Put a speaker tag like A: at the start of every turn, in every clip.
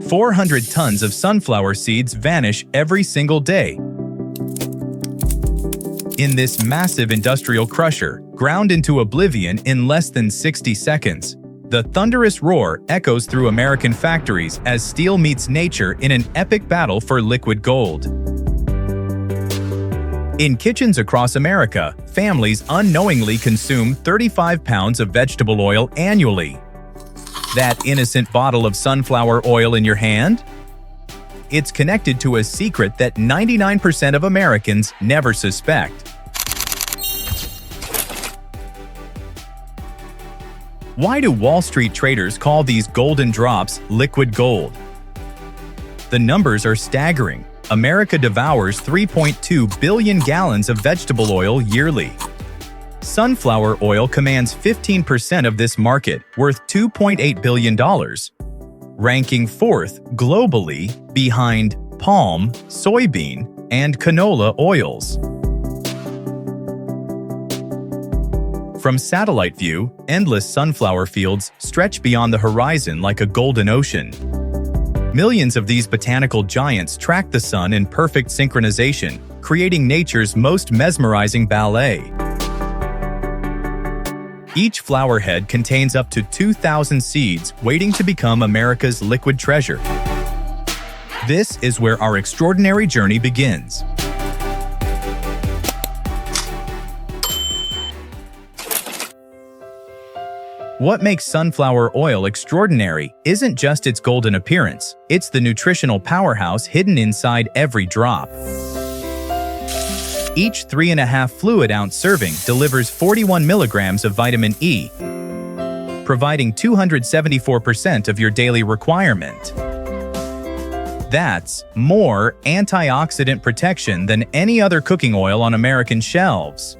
A: 400 tons of sunflower seeds vanish every single day. In this massive industrial crusher, ground into oblivion in less than 60 seconds, the thunderous roar echoes through American factories as steel meets nature in an epic battle for liquid gold. In kitchens across America, families unknowingly consume 35 pounds of vegetable oil annually. That innocent bottle of sunflower oil in your hand? It's connected to a secret that 99% of Americans never suspect. Why do Wall Street traders call these golden drops liquid gold? The numbers are staggering. America devours 3.2 billion gallons of vegetable oil yearly. Sunflower oil commands 15% of this market, worth $2.8 billion, ranking fourth globally behind palm, soybean, and canola oils. From satellite view, endless sunflower fields stretch beyond the horizon like a golden ocean. Millions of these botanical giants track the sun in perfect synchronization, creating nature's most mesmerizing ballet. Each flower head contains up to 2,000 seeds waiting to become America's liquid treasure. This is where our extraordinary journey begins. What makes sunflower oil extraordinary isn't just its golden appearance, it's the nutritional powerhouse hidden inside every drop. Each 3.5 fluid-ounce serving delivers 41 milligrams of vitamin E, providing 274% of your daily requirement. That's more antioxidant protection than any other cooking oil on American shelves.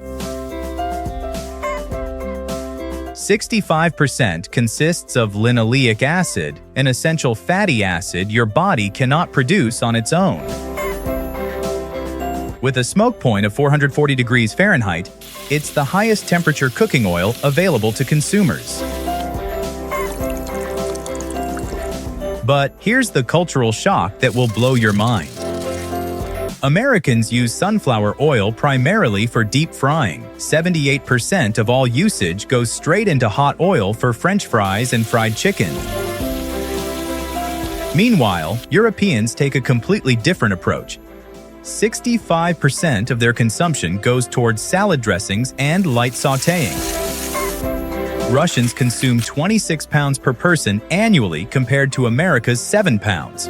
A: 65% consists of linoleic acid, an essential fatty acid your body cannot produce on its own. With a smoke point of 440 degrees Fahrenheit, it's the highest temperature cooking oil available to consumers. But here's the cultural shock that will blow your mind. Americans use sunflower oil primarily for deep frying. 78% of all usage goes straight into hot oil for French fries and fried chicken. Meanwhile, Europeans take a completely different approach. 65% of their consumption goes towards salad dressings and light sautéing. Russians consume 26 pounds per person annually compared to America's 7 pounds.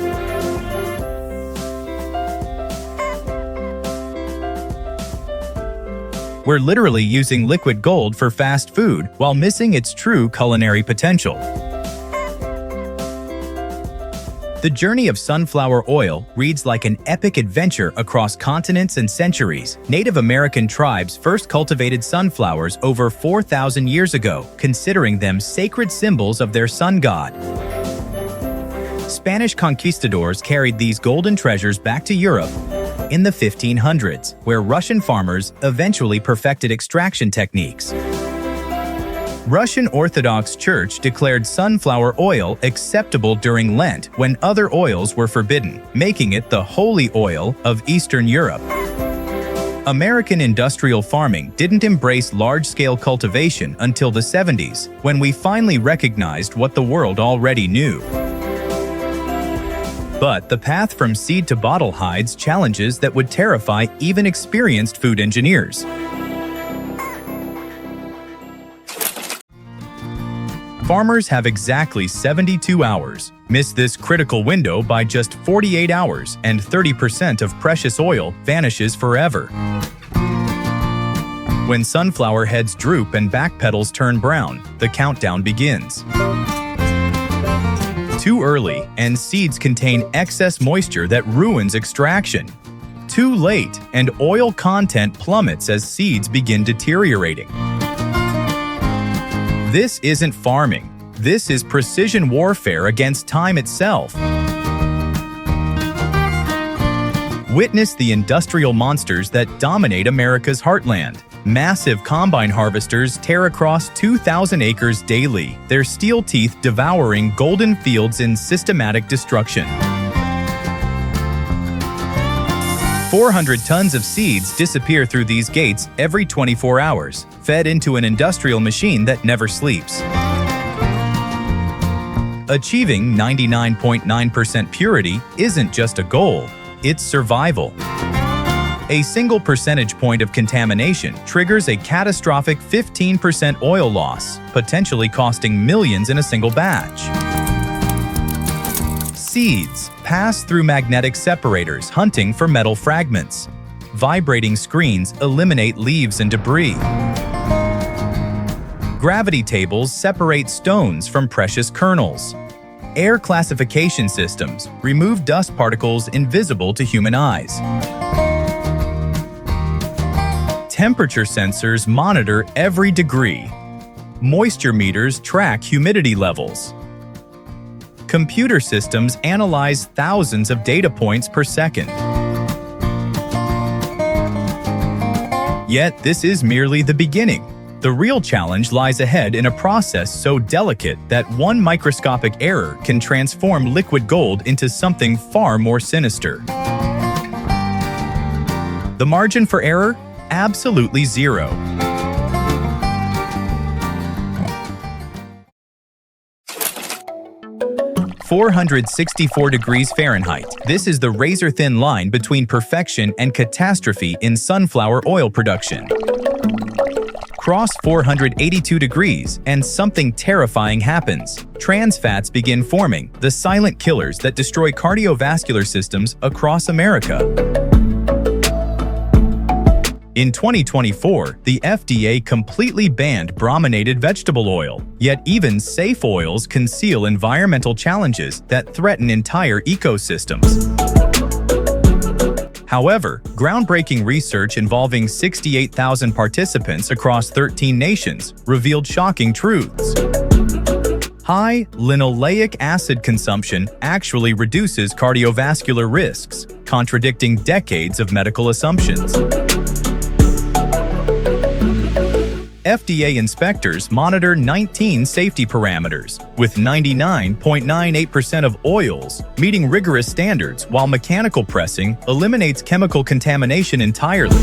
A: We're literally using liquid gold for fast food while missing its true culinary potential. The journey of sunflower oil reads like an epic adventure across continents and centuries. Native American tribes first cultivated sunflowers over 4,000 years ago, considering them sacred symbols of their sun god. Spanish conquistadors carried these golden treasures back to Europe in the 1500s, where Russian farmers eventually perfected extraction techniques. Russian Orthodox Church declared sunflower oil acceptable during Lent when other oils were forbidden, making it the holy oil of Eastern Europe. American industrial farming didn't embrace large-scale cultivation until the 70s, when we finally recognized what the world already knew. But the path from seed to bottle hides challenges that would terrify even experienced food engineers. Farmers have exactly 72 hours. Miss this critical window by just 48 hours, and 30% of precious oil vanishes forever. When sunflower heads droop and back petals turn brown, the countdown begins. Too early, and seeds contain excess moisture that ruins extraction. Too late, and oil content plummets as seeds begin deteriorating. This isn't farming. This is precision warfare against time itself. Witness the industrial monsters that dominate America's heartland. Massive combine harvesters tear across 2,000 acres daily, their steel teeth devouring golden fields in systematic destruction. 400 tons of seeds disappear through these gates every 24 hours, fed into an industrial machine that never sleeps. Achieving 99.9% purity isn't just a goal, it's survival. A single percentage point of contamination triggers a catastrophic 15% oil loss, potentially costing millions in a single batch. Seeds pass through magnetic separators hunting for metal fragments. Vibrating screens eliminate leaves and debris. Gravity tables separate stones from precious kernels. Air classification systems remove dust particles invisible to human eyes. Temperature sensors monitor every degree. Moisture meters track humidity levels. Computer systems analyze thousands of data points per second. Yet, this is merely the beginning. The real challenge lies ahead in a process so delicate that one microscopic error can transform liquid gold into something far more sinister. The margin for error? Absolutely zero. 464 degrees Fahrenheit. This is the razor-thin line between perfection and catastrophe in sunflower oil production. Cross 482 degrees, and something terrifying happens. Trans fats begin forming, the silent killers that destroy cardiovascular systems across America. In 2024, the FDA completely banned brominated vegetable oil, yet even safe oils conceal environmental challenges that threaten entire ecosystems. However, groundbreaking research involving 68,000 participants across 13 nations revealed shocking truths. High linoleic acid consumption actually reduces cardiovascular risks, contradicting decades of medical assumptions. FDA inspectors monitor 19 safety parameters, with 99.98% of oils meeting rigorous standards, while mechanical pressing eliminates chemical contamination entirely.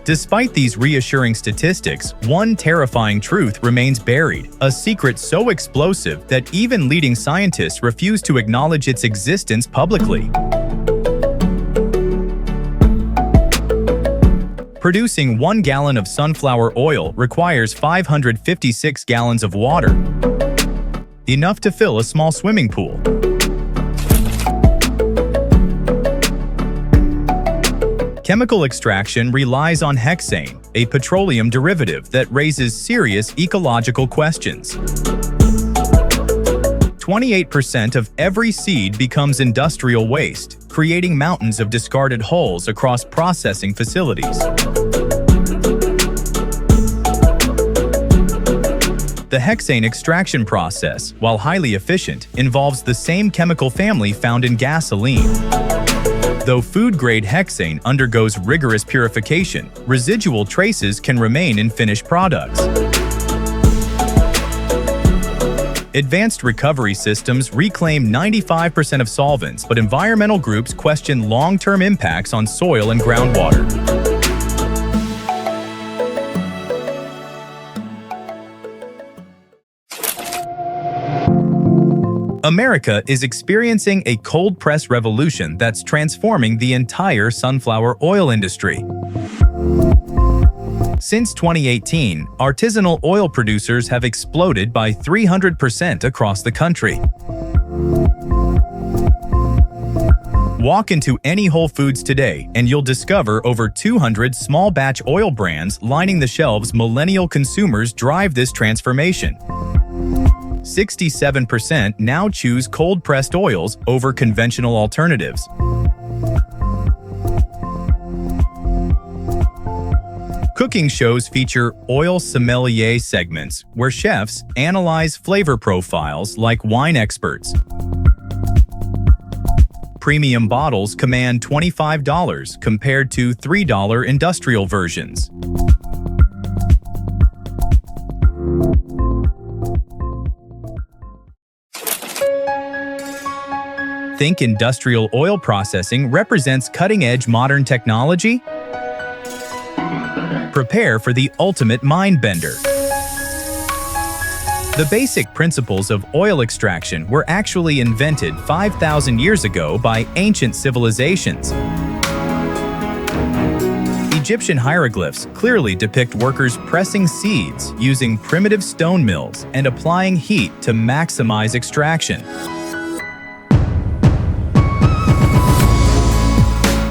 A: Despite these reassuring statistics, one terrifying truth remains buried, a secret so explosive that even leading scientists refuse to acknowledge its existence publicly. Producing 1 gallon of sunflower oil requires 556 gallons of water, enough to fill a small swimming pool. Chemical extraction relies on hexane, a petroleum derivative that raises serious ecological questions. 28% of every seed becomes industrial waste, creating mountains of discarded hulls across processing facilities. The hexane extraction process, while highly efficient, involves the same chemical family found in gasoline. Though food-grade hexane undergoes rigorous purification, residual traces can remain in finished products. Advanced recovery systems reclaim 95% of solvents, but environmental groups question long-term impacts on soil and groundwater. America is experiencing a cold press revolution that's transforming the entire sunflower oil industry. Since 2018, artisanal oil producers have exploded by 300% across the country. Walk into any Whole Foods today and you'll discover over 200 small batch oil brands lining the shelves. Millennial consumers drive this transformation. 67% now choose cold-pressed oils over conventional alternatives. Cooking shows feature oil sommelier segments where chefs analyze flavor profiles like wine experts. premium bottles command $25 compared to $3 industrial versions. Think industrial oil processing represents cutting-edge modern technology? Prepare for the ultimate mind-bender. The basic principles of oil extraction were actually invented 5,000 years ago by ancient civilizations. Egyptian hieroglyphs clearly depict workers pressing seeds using primitive stone mills and applying heat to maximize extraction.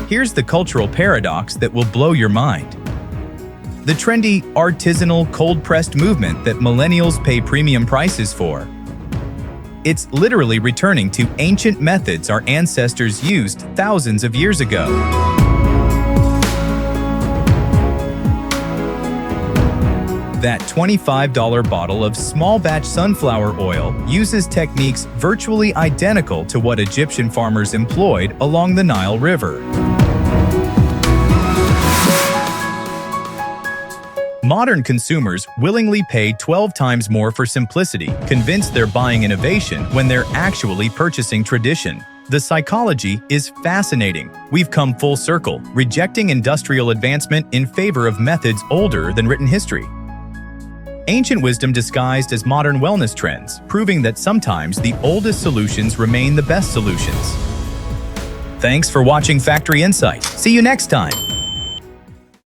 A: Here's the cultural paradox that will blow your mind. The trendy, artisanal, cold-pressed movement that millennials pay premium prices for. It's literally returning to ancient methods our ancestors used thousands of years ago. That $25 bottle of small-batch sunflower oil uses techniques virtually identical to what Egyptian farmers employed along the Nile River. Modern consumers willingly pay 12 times more for simplicity, convinced they're buying innovation when they're actually purchasing tradition. The psychology is fascinating. We've come full circle, rejecting industrial advancement in favor of methods older than written history. Ancient wisdom disguised as modern wellness trends, proving that sometimes the oldest solutions remain the best solutions. Thanks for watching Factory Insight. See you next time.